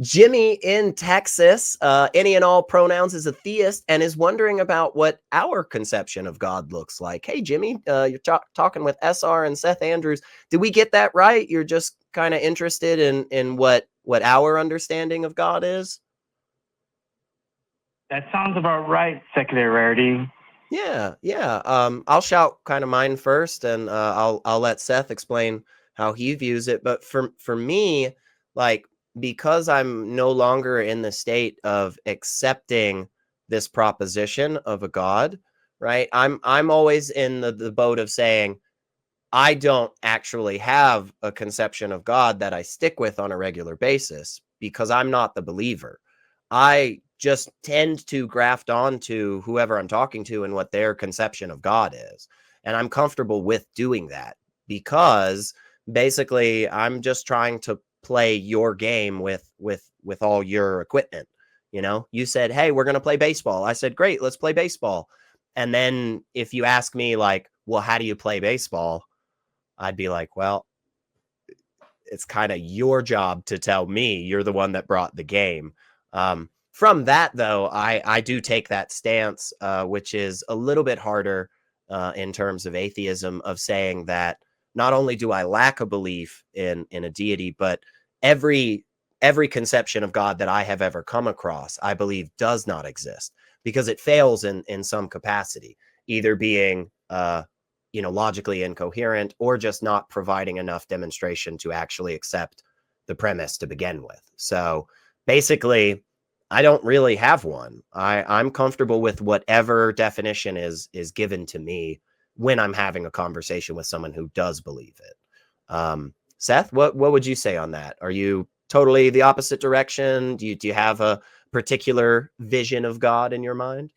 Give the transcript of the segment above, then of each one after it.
Jimmy in Texas, any and all pronouns, is a theist and is wondering about what our conception of God looks like. Hey, Jimmy, you're talking with SR and Seth Andrews. Did we get that right? You're just kind of interested in what our understanding of God is? That sounds about right, Secular Rarity. Yeah. I'll shout kind of mine first, and I'll let Seth explain how he views it. But for me, like, because I'm no longer in the state of accepting this proposition of a God, right? I'm always in the boat of saying I don't actually have a conception of God that I stick with on a regular basis because I'm not the believer. I just tend to graft onto whoever I'm talking to and what their conception of God is. And I'm comfortable with doing that because basically I'm just trying to play your game with all your equipment. You know, you said, "Hey, we're going to play baseball." I said, "Great, let's play baseball." And then if you ask me like, "Well, how do you play baseball?" I'd be like, "Well, it's kind of your job to tell me. You're the one that brought the game." From that, though, I do take that stance, which is a little bit harder in terms of atheism, of saying that not only do I lack a belief in a deity, but every conception of God that I have ever come across, I believe does not exist because it fails in some capacity, either being logically incoherent or just not providing enough demonstration to actually accept the premise to begin with. So basically, I don't really have one. I'm comfortable with whatever definition is given to me when I'm having a conversation with someone who does believe it. Seth, what would you say on that? Are you totally the opposite direction? Do you have a particular vision of God in your mind?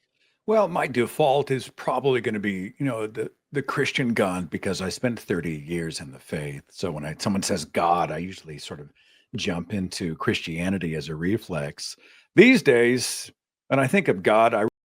Well, my default is probably going to be, the Christian God, because I spent 30 years in the faith. So when someone says God, I usually sort of jump into Christianity as a reflex. These days, when I think of God, I